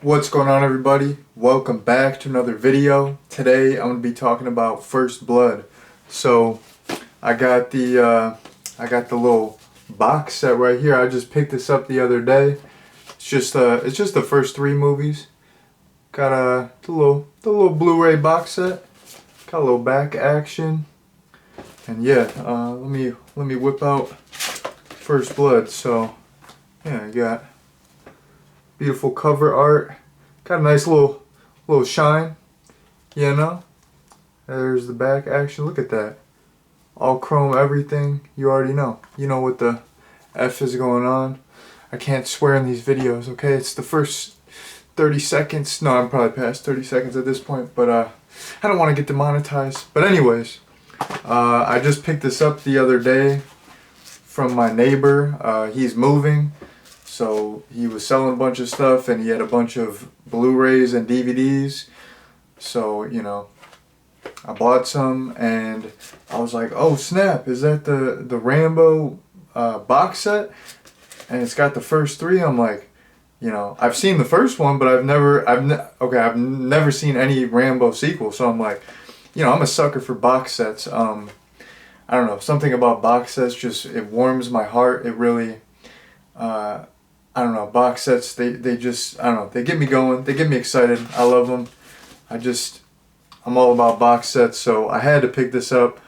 What's going on, everybody? Welcome back to another video. Today I'm going to be talking about First Blood. So I got the little box set right here. I just picked this up the other day. It's just the first three movies. Got the little Blu-ray box set. Got a little back action. And yeah, let me whip out First Blood. So yeah, I got beautiful cover art. Got a nice little shine, you know. There's the back action. Look at that. All chrome everything. You already know. You know what the F is going on. I can't swear in these videos, okay? It's the first 30 seconds. No, I'm probably past 30 seconds at this point, but I don't want to get demonetized. But anyways, I just picked this up the other day from my neighbor. He's moving. So he was selling a bunch of stuff and he had a bunch of Blu-rays and DVDs. So, you know, I bought some and I was like, oh snap, is that the Rambo box set? And it's got the first three. I'm like, you know, I've seen the first one, but I've never seen any Rambo sequel. So I'm like, you know, I'm a sucker for box sets. I don't know, something about box sets just, it warms my heart. It really, I don't know, box sets, they just, I don't know, they get me going, they get me excited, I love them. I'm all about box sets, so I had to pick this up.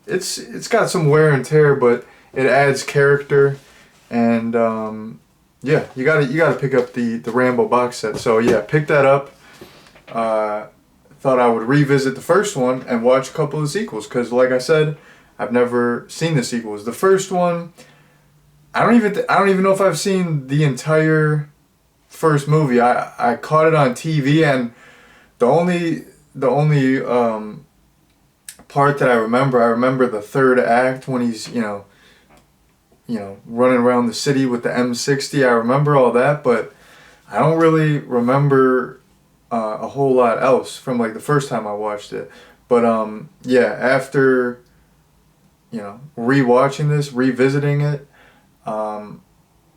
It's got some wear and tear, but it adds character, and yeah, you gotta pick up the Rambo box set. So yeah, pick that up. Thought I would revisit the first one and watch a couple of the sequels, because like I said, I've never seen the sequels. The first one, I don't even know if I've seen the entire first movie. I caught it on TV, and the only part that I remember the third act when he's you know running around the city with the M60. I remember all that, but I don't really remember a whole lot else from like the first time I watched it. But yeah, after rewatching this, revisiting it.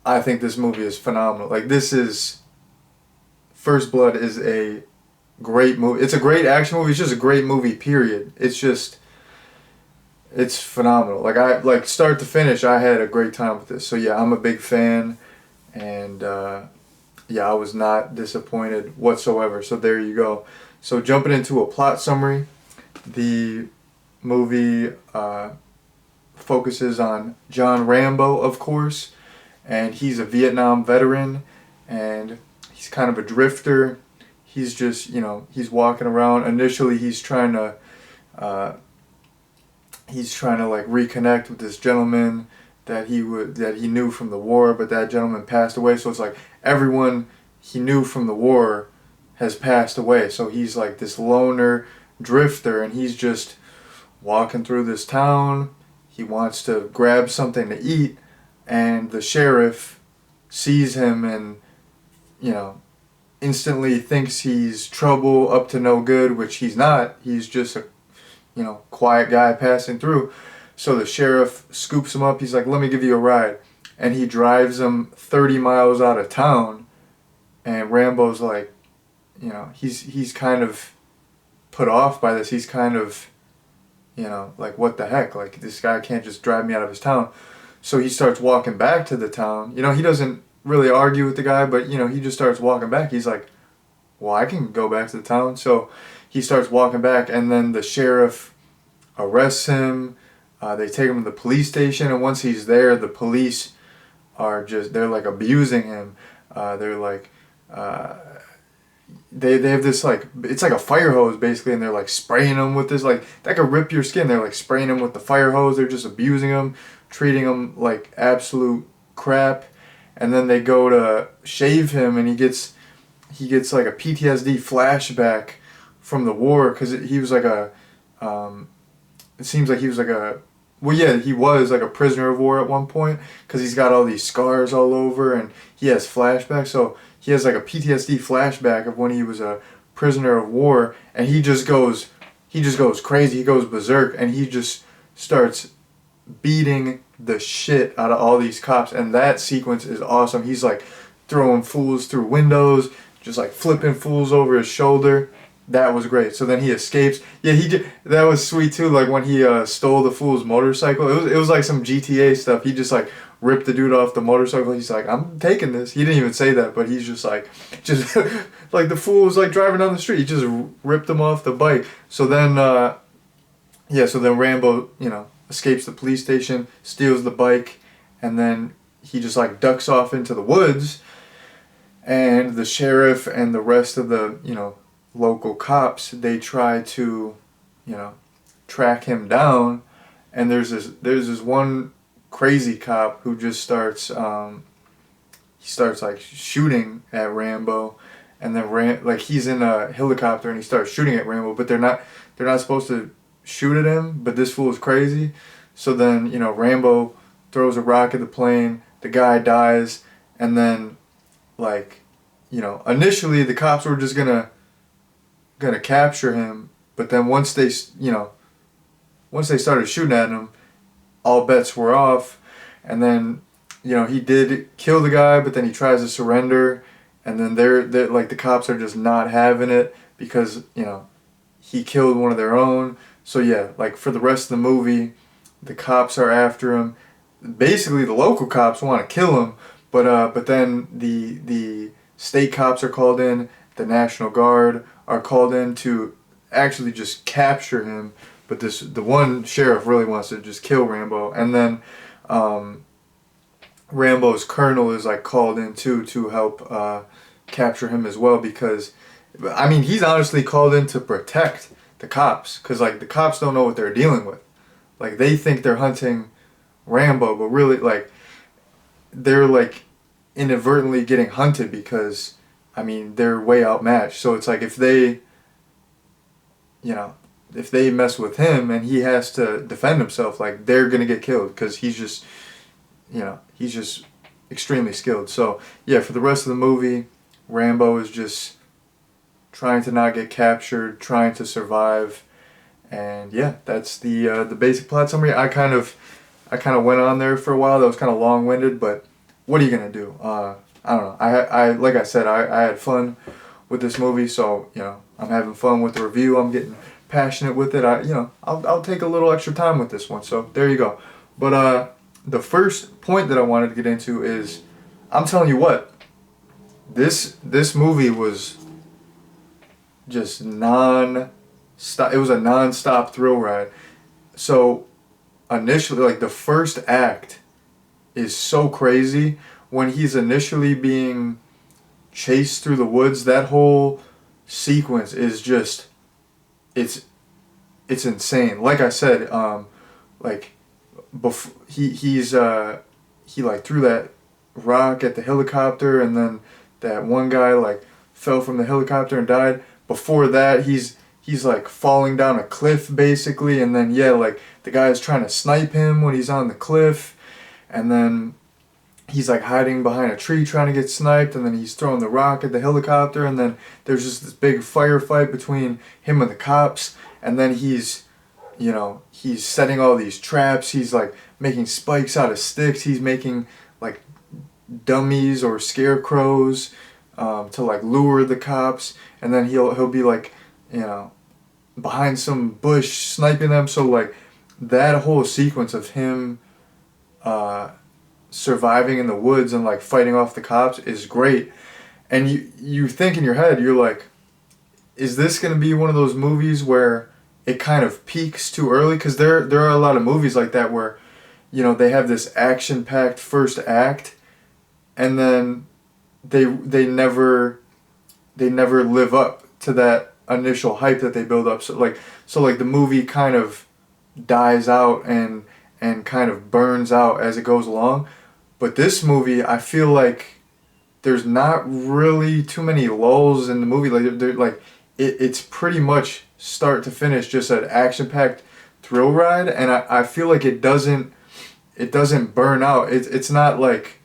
I think this movie is phenomenal. Like, First Blood is a great movie. It's a great action movie. It's just a great movie, period. It's phenomenal. Like start to finish, I had a great time with this. So yeah, I'm a big fan, and yeah, I was not disappointed whatsoever. So there you go. So jumping into a plot summary, the movie focuses on John Rambo, of course, and he's a Vietnam veteran, and he's kind of a drifter. He's just, he's walking around. Initially, he's trying to like reconnect with this gentleman that he knew from the war, but that gentleman passed away. So it's like everyone he knew from the war has passed away. So he's like this loner drifter, and he's just walking through this town. He wants to grab something to eat, and the sheriff sees him and, instantly thinks he's trouble, up to no good, which he's not. He's just a, quiet guy passing through. So the sheriff scoops him up. He's like, let me give you a ride. And he drives him 30 miles out of town. And Rambo's like, he's kind of put off by this. He's kind of, like, what the heck? Like, this guy can't just drive me out of his town. So he starts walking back to the town. He doesn't really argue with the guy, but, he just starts walking back. He's like, well, I can go back to the town. So he starts walking back, and then the sheriff arrests him. They take him to the police station, and once he's there, the police they're like abusing him. They're like, they have this, like, it's like a fire hose basically, and they're like spraying him with this, like, that could rip your skin. They're like spraying him with the fire hose. They're just abusing him, treating him like absolute crap. And then they go to shave him, and he gets like a PTSD flashback from the war, because he was like it seems like he was like he was like a prisoner of war at one point, because he's got all these scars all over, and he has flashbacks. So he has like a PTSD flashback of when he was a prisoner of war, and he just goes crazy. He goes berserk, and he just starts beating the shit out of all these cops, and that sequence is awesome. He's like throwing fools through windows, just like flipping fools over his shoulder. That was great. So then he escapes. Yeah, he did. That was sweet too. Like when he stole the fool's motorcycle. It was like some GTA stuff. He just like ripped the dude off the motorcycle. He's like, I'm taking this. He didn't even say that, but he's just like, just like the fool was like driving down the street. He just ripped him off the bike. So then, yeah. So then Rambo, escapes the police station, steals the bike, and then he just like ducks off into the woods. And the sheriff and the rest of the local cops, they try to track him down, and there's this one crazy cop who just starts like shooting at Rambo, and then like he's in a helicopter and he starts shooting at Rambo, but they're not supposed to shoot at him, but this fool is crazy. So then Rambo throws a rock at the plane, the guy dies, and then like initially the cops were just gonna capture him, but then once they started shooting at him, all bets were off. And then he did kill the guy, but then he tries to surrender, and then they're like the cops are just not having it because he killed one of their own. So yeah, like for the rest of the movie, the cops are after him. Basically the local cops want to kill him, but then the state cops are called in, the National Guard are called in to actually just capture him, but the one sheriff really wants to just kill Rambo, and then Rambo's colonel is like called in too to help capture him as well, because I mean he's honestly called in to protect the cops, because like the cops don't know what they're dealing with. Like they think they're hunting Rambo, but really like they're like inadvertently getting hunted, because I mean they're way outmatched. So it's like if they mess with him and he has to defend himself, like they're gonna get killed, because he's just extremely skilled. So yeah, for the rest of the movie, Rambo is just trying to not get captured, trying to survive, and yeah, that's the basic plot summary. I kind of went on there for a while. That was kind of long-winded, but what are you gonna do? I don't know. I like I said, I had fun with this movie, so I'm having fun with the review. I'm getting passionate with it. I'll take a little extra time with this one. So there you go. But the first point that I wanted to get into is, I'm telling you what, this movie was just non-stop. It was a non-stop thrill ride. So initially, like the first act is so crazy when he's initially being chased through the woods. That whole sequence is just it's insane. Like I said, like before he like threw that rock at the helicopter, and then that one guy like fell from the helicopter and died. Before that, he's like falling down a cliff basically, and then yeah, like the guy is trying to snipe him when he's on the cliff, and then he's like hiding behind a tree trying to get sniped, and then he's throwing the rock at the helicopter, and then there's just this big firefight between him and the cops, and then he's setting all these traps. He's like making spikes out of sticks. He's making like dummies or scarecrows to like lure the cops, and then he'll be like behind some bush sniping them. So like that whole sequence of him surviving in the woods and like fighting off the cops is great. And you think in your head, you're like, is this going to be one of those movies where it kind of peaks too early? Because there are a lot of movies like that where they have this action-packed first act, and then they never live up to that initial hype that they build up. So like the movie kind of dies out and kind of burns out as it goes along. But this movie, I feel like there's not really too many lulls in the movie. Like it's pretty much start to finish just an action-packed thrill ride, and I feel like it doesn't burn out. It's not like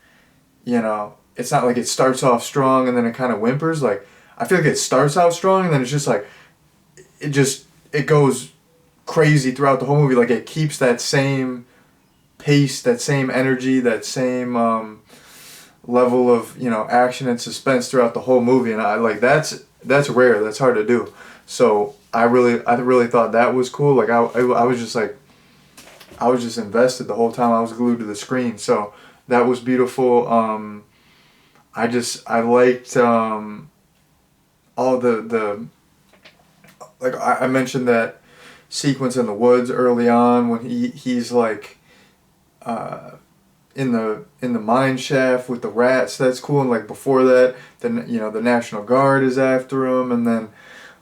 it's not like it starts off strong and then it kind of whimpers. Like I feel like it starts out strong and then it's just like it goes crazy throughout the whole movie. Like it keeps that same pace, that same energy, that same level of, you know, action and suspense throughout the whole movie, and I like that's rare. That's hard to do. So I really thought that was cool. Like I was just like, I was just invested the whole time. I was glued to the screen. So that was beautiful. I liked all the like I mentioned that sequence in the woods early on when he's like in the mine shaft with the rats. That's cool. And like before that, then you know the National Guard is after him, and then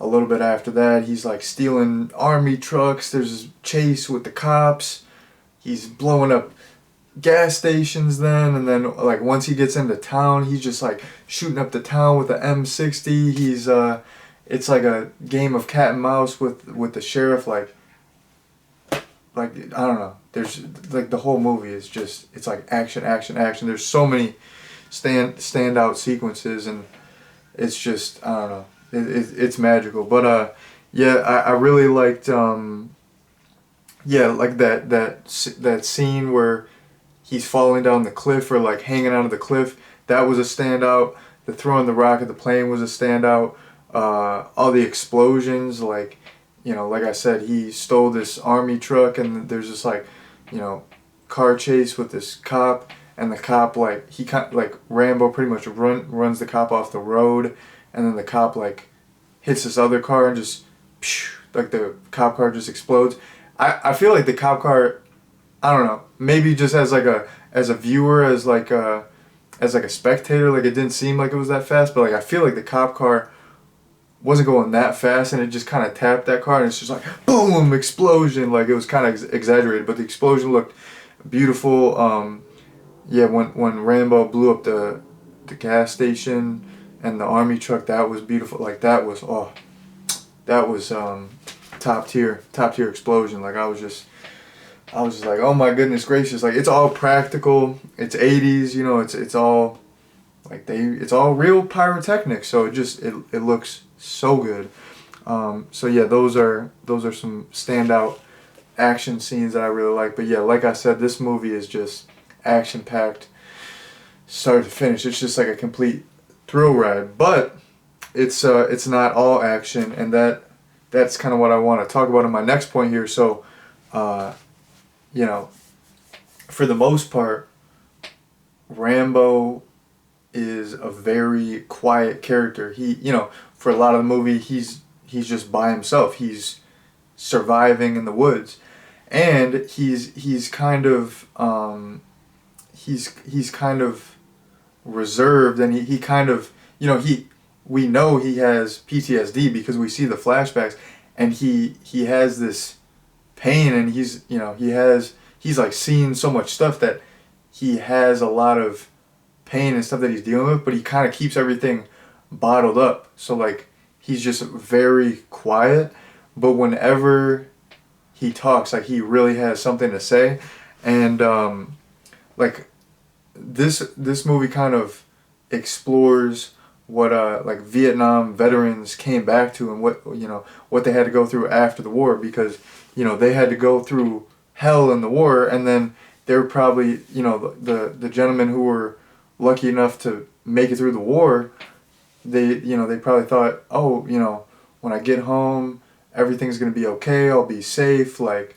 a little bit after that, he's like stealing army trucks. There's a chase with the cops. He's blowing up gas stations then, and then like once he gets into town, he's just like shooting up the town with the M60. He's it's like a game of cat and mouse with the sheriff. Like I don't know. There's like the whole movie is just, it's like action, action, action. There's so many standout sequences, and it's just, I don't know. It's magical. But yeah, I really liked yeah, like that scene where he's falling down the cliff or like hanging out of the cliff. That was a standout. The throwing the rock at the plane was a standout. All the explosions, like, you know, like I said, he stole this army truck, and there's this like, you know, car chase with this cop, and the cop like he like Rambo pretty much runs the cop off the road, and then the cop like hits this other car and just like the cop car just explodes. I feel like the cop car, I don't know, maybe just as like as a viewer, as like a spectator, like it didn't seem like it was that fast, but like I feel like the cop car wasn't going that fast, and it just kind of tapped that car, and it's just like boom, explosion. Like it was kind of exaggerated, but the explosion looked beautiful. Yeah, when Rambo blew up the gas station and the army truck, that was beautiful. Like that was top tier explosion. Like I was just like, oh my goodness gracious. Like it's all practical. It's 80s, you know. It's all like it's all real pyrotechnics. So it looks so good. So yeah, those are some standout action scenes that I really like. But yeah, like I said, this movie is just action packed, start to finish. It's just like a complete thrill ride. But it's not all action, and that's kind of what I want to talk about in my next point here. So, you know, for the most part, Rambo is a very quiet character. He, you know, for a lot of the movie, he's just by himself. He's surviving in the woods, and he's kind of he's kind of reserved, and he kind of, you know, we know he has PTSD because we see the flashbacks, and he has this pain, and he's, you know, he's like seen so much stuff that he has a lot of pain and stuff that he's dealing with, but he kind of keeps everything bottled up. So like he's just very quiet, but whenever he talks, like he really has something to say. And like this movie kind of explores what like Vietnam veterans came back to, and what, you know, what they had to go through after the war, because, you know, they had to go through hell in the war, and then they were probably, you know, the gentlemen who were lucky enough to make it through the war, they probably thought, oh, you know, when I get home, everything's gonna be okay, I'll be safe. Like,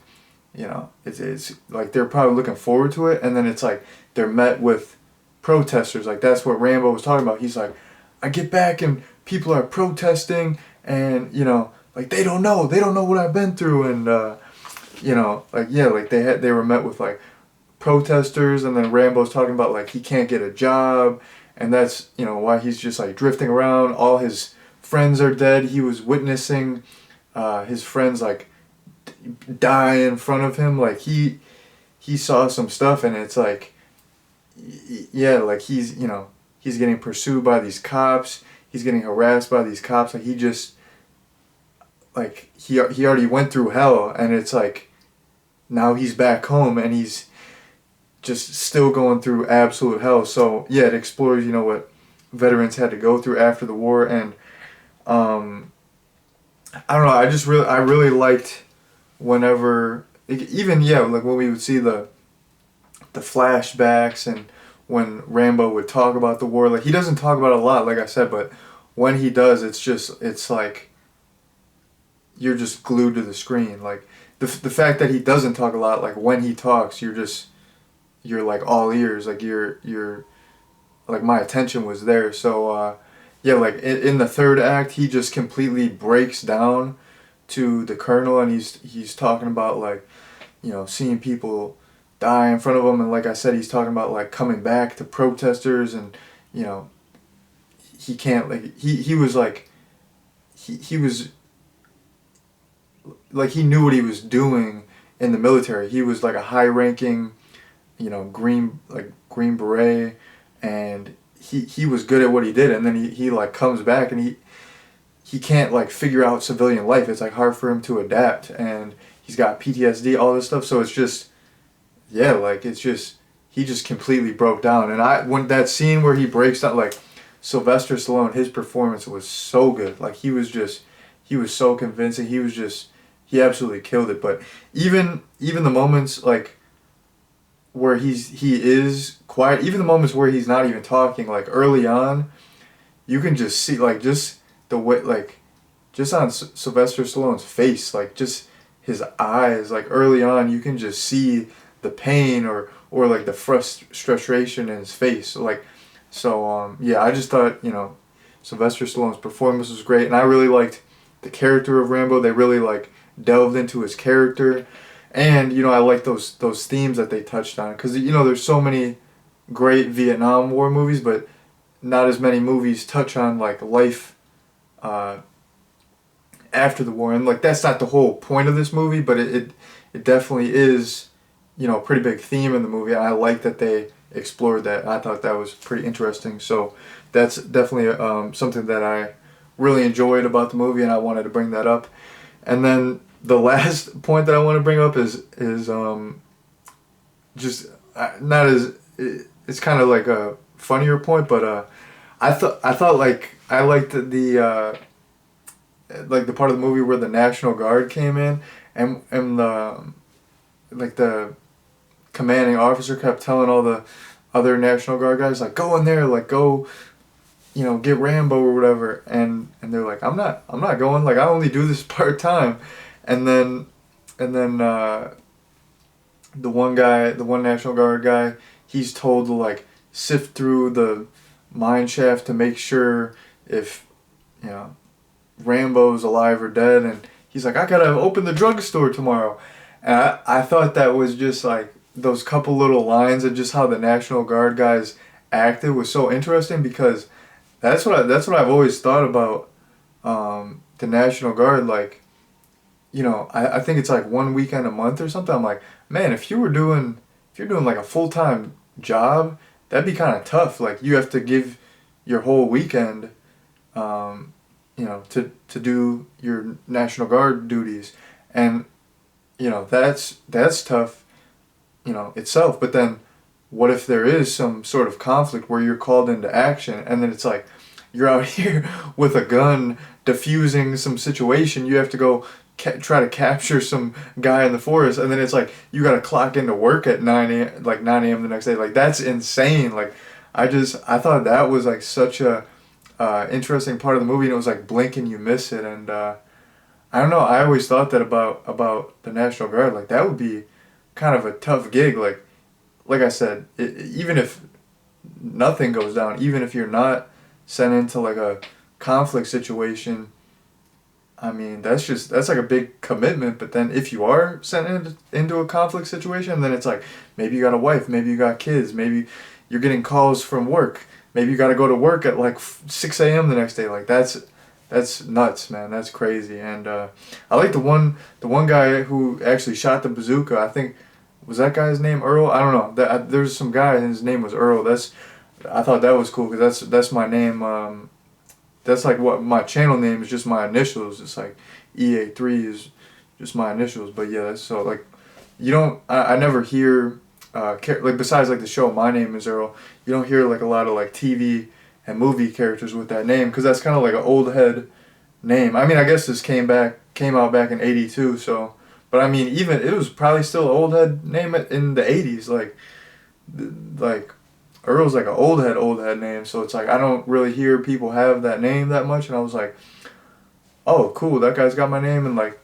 you know, it's like they're probably looking forward to it, and then it's like they're met with protesters. Like that's what Rambo was talking about. He's like, I get back and people are protesting, and, you know, like they don't know what I've been through, and you know, like, yeah, like they were met with like protesters, and then Rambo's talking about like he can't get a job, and that's, you know, why he's just like drifting around. All his friends are dead. He was witnessing his friends like die in front of him. Like he saw some stuff, and it's like, yeah, like he's, you know, he's getting pursued by these cops. He's getting harassed by these cops. Like he just, like he already went through hell, and it's like now he's back home, and he's just still going through absolute hell. So yeah, it explores, you know, what veterans had to go through after the war. And I don't know, I really liked whenever, even, yeah, like when we would see the flashbacks, and when Rambo would talk about the war. Like, he doesn't talk about it a lot, like I said, but when he does, it's like you're just glued to the screen. Like, the fact that he doesn't talk a lot, like when he talks, you're like all ears. Like, you're like, my attention was there. So yeah, like in the third act, he just completely breaks down to the colonel, and he's talking about, like, seeing people die in front of him, and like I said, he's talking about, like, coming back to protesters, and you know he can't, like, he was like he was like, he knew what he was doing in the military. He was like a high ranking, green beret, and he was good at what he did, and then he like comes back, and he can't, like, figure out civilian life. It's like hard for him to adapt, and he's got PTSD, all this stuff. So it's just, yeah, like, it's just, he just completely broke down. And when that scene where he breaks down, like, Sylvester Stallone, his performance was so good. Like, he was so convincing. He absolutely killed it. But even the moments, like, where he is quiet, even the moments where he's not even talking, like early on, you can just see, like, just the way, like, just on Sylvester Stallone's face, like, just his eyes, like, early on, you can just see the pain, or like the frustration in his face, like. So yeah, I just thought, Sylvester Stallone's performance was great, and I really liked the character of Rambo. They really, like, delved into his character, and I like those themes that they touched on, because there's so many great Vietnam War movies, but not as many movies touch on, like, life after the war, and, like, that's not the whole point of this movie, but it definitely is, a pretty big theme in the movie, and I like that they explored that. I thought that was pretty interesting. So that's definitely something that I really enjoyed about the movie, and I wanted to bring that up. And then the last point that I want to bring up is just not as, it's kind of like a funnier point, but I thought like, I liked the like the part of the movie where the National Guard came in, and the, like, the commanding officer kept telling all the other National Guard guys, like, go in there, like, go, get Rambo or whatever, and they're like, I'm not going, like, I only do this part-time. And then the one National Guard guy, he's told to, like, sift through the mine shaft to make sure if Rambo's alive or dead, and he's like, I gotta open the drugstore tomorrow. And I thought that was just, like, those couple little lines, and just how the National Guard guys acted was so interesting, because that's what I've always thought about the National Guard. Like, I think it's like one weekend a month or something. I'm like, man, if you're doing like a full-time job, that'd be kind of tough. Like, you have to give your whole weekend to do your National Guard duties, and that's tough itself. But then what if there is some sort of conflict where you're called into action, and then it's like you're out here with a gun diffusing some situation, you have to go try to capture some guy in the forest, and then it's like you got to clock into work at 9 a.m. the next day. Like, that's insane. Like, I thought that was, like, such a interesting part of the movie, and it was like blink and you miss it. And I don't know, I always thought that about the National Guard. Like, that would be kind of a tough gig. Like I said, even if nothing goes down, even if you're not sent into, like, a conflict situation, I mean, that's like a big commitment. But then if you are sent into a conflict situation, then it's like, maybe you got a wife, maybe you got kids, maybe you're getting calls from work, maybe you got to go to work at, like, 6 a.m. the next day. Like, that's nuts, man. That's crazy. And I like the one guy who actually shot the bazooka. I think, was that guy's name Earl? I don't know. There's some guy, and his name was Earl. I thought that was cool, because that's my name. That's like what my channel name is, just my initials. It's like EA3 is just my initials. But yeah, so, like, I never hear like, besides, like, the show My Name is Earl, you don't hear, like, a lot of, like, TV and movie characters with that name, because that's kind of like an old head name. I mean, I guess this came out back in '82, so, but I mean, even it was probably still an old head name in the '80s, like Earl's like an old head name, so it's like I don't really hear people have that name that much, and I was like, oh, cool, that guy's got my name, and like,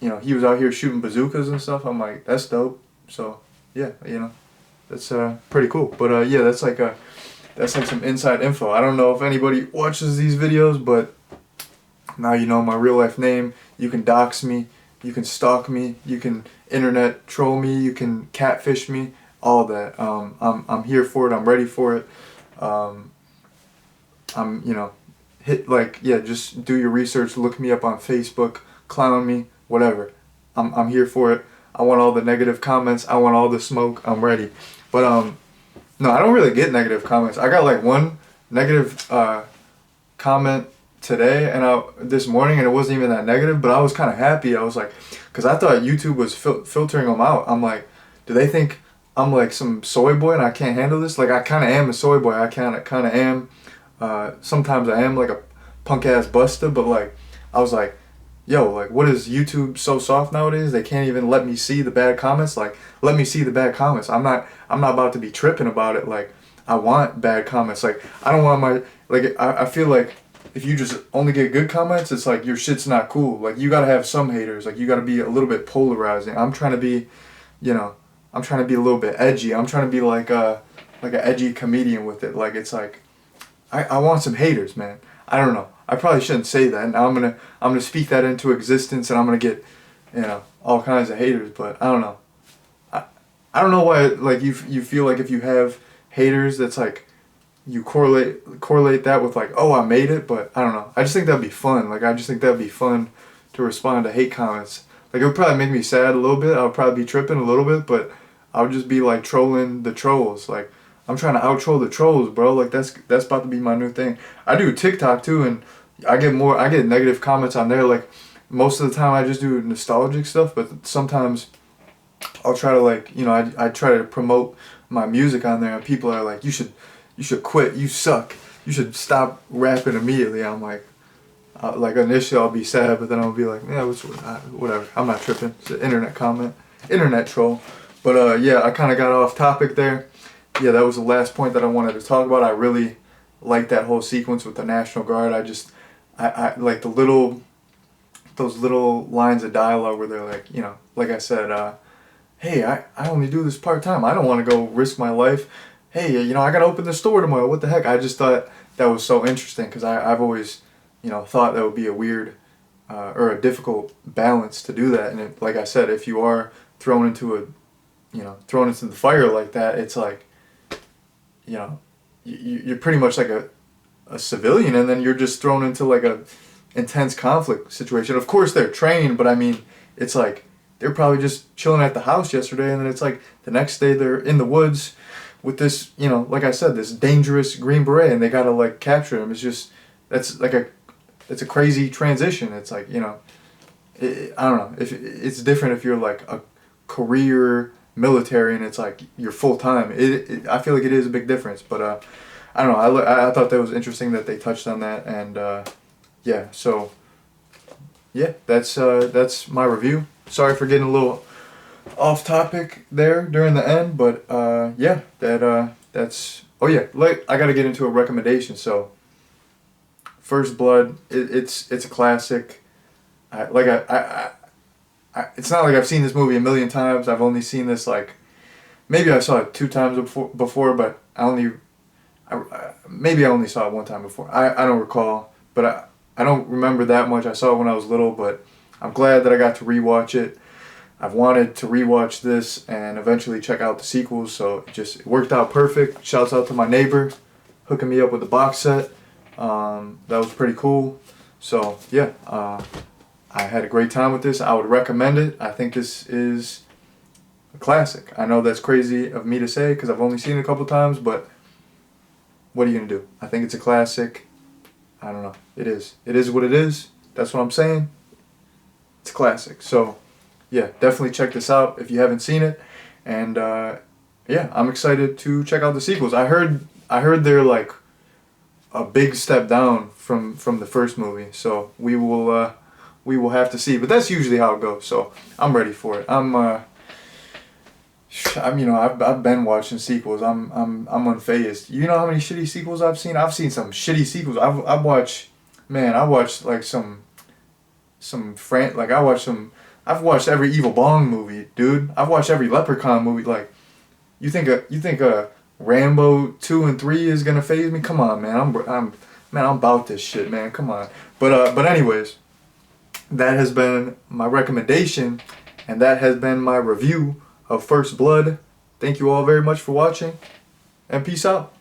you know, he was out here shooting bazookas and stuff. I'm like, that's dope. So yeah, you know, that's pretty cool. But yeah, that's like some inside info. I don't know if anybody watches these videos, but now you know my real life name. You can dox me, you can stalk me, you can internet troll me, you can catfish me, all that. I'm here for it. I'm ready for it. I'm, you know, just do your research. Look me up on Facebook, clown me, whatever. I'm here for it. I want all the negative comments. I want all the smoke. I'm ready. But no, I don't really get negative comments. I got like one negative comment today and this morning, and it wasn't even that negative, but I was kind of happy. I was like, because I thought YouTube was filtering them out. I'm like, do they think I'm like some soy boy and I can't handle this? Like, I kind of am a soy boy. I kind of am. Sometimes I am like a punk ass buster, but like, I was like, yo, like, what is YouTube so soft nowadays? They can't even let me see the bad comments. Like, let me see the bad comments. I'm not about to be tripping about it. Like, I want bad comments. Like, I don't want my, like, I feel like if you just only get good comments, it's like your shit's not cool. Like, you gotta have some haters. Like, you gotta be a little bit polarizing. I'm trying to be, you know, I'm trying to be a little bit edgy. I'm trying to be like an edgy comedian with it. Like, it's like, I want some haters, man. I don't know. I probably shouldn't say that. Now I'm gonna speak that into existence, and I'm gonna get, you know, all kinds of haters. But I don't know. I don't know why. Like, you feel like if you have haters, that's like you correlate that with like, oh, I made it. But I don't know. I just think that'd be fun. Like, I just think that'd be fun to respond to hate comments. Like, it would probably make me sad a little bit. I would probably be tripping a little bit, but I would just be like trolling the trolls. Like, I'm trying to out-troll the trolls, bro. Like, that's about to be my new thing. I do TikTok too, and I get negative comments on there. Like, most of the time I just do nostalgic stuff, but sometimes I'll try to, like, you know, I try to promote my music on there, and people are like, you should quit, you suck, you should stop rapping immediately. I'm like, initially I'll be sad, but then I'll be like, yeah, whatever, I'm not tripping. It's an internet comment, internet troll. But yeah, I kind of got off topic there. Yeah, that was the last point that I wanted to talk about. I really like that whole sequence with the National Guard. I like those little lines of dialogue where they're like, you know, like I said, hey, I only do this part-time. I don't want to go risk my life. Hey, you know, I got to open the store tomorrow. What the heck? I just thought that was so interesting because I've always, you know, thought that would be a weird or a difficult balance to do that. And like I said, if you are thrown into the fire like that, it's like, you know, you're pretty much like a civilian, and then you're just thrown into like a intense conflict situation. Of course they're trained, but I mean, it's like they're probably just chilling at the house yesterday, and then it's like the next day they're in the woods with this, you know, like I said, this dangerous Green Beret, and they gotta like capture him. It's just, that's a crazy transition. It's like, you know, I don't know, if it's different if you're like a career military and it's like you're full time. I feel like it is a big difference, but I don't know. I thought that was interesting that they touched on that, and yeah. So yeah, that's my review. Sorry for getting a little off topic there during the end, but yeah, that's. Oh yeah, like I gotta get into a recommendation. So First Blood, it's a classic. It's not like I've seen this movie a million times. I've only seen this like, maybe I saw it 2 times before, but maybe I only saw it 1 time before. I don't recall, but I don't remember that much. I saw it when I was little, but I'm glad that I got to rewatch it. I've wanted to rewatch this and eventually check out the sequels, so it worked out perfect. Shouts out to my neighbor hooking me up with the box set. That was pretty cool. So yeah, I had a great time with this. I would recommend it. I think this is a classic. I know that's crazy of me to say because I've only seen it a couple times, but what are you going to do? I think it's a classic. I don't know. It is. It is what it is. That's what I'm saying. It's a classic. So, yeah, definitely check this out if you haven't seen it. And, yeah, I'm excited to check out the sequels. I heard they're like a big step down from the first movie. So, we will have to see. But that's usually how it goes. So, I'm ready for it. I've been watching sequels. I'm unfazed. You know how many shitty sequels I've seen? I've seen some shitty sequels. I've watched, man. I watched like like I watched some. I've watched every Evil Bong movie, dude. I've watched every Leprechaun movie. Like, you think a Rambo 2 and 3 is gonna phase me? Come on, man. I'm about this shit, man. Come on. But anyways, that has been my recommendation, and that has been my review of First Blood. Thank you all very much for watching, and peace out.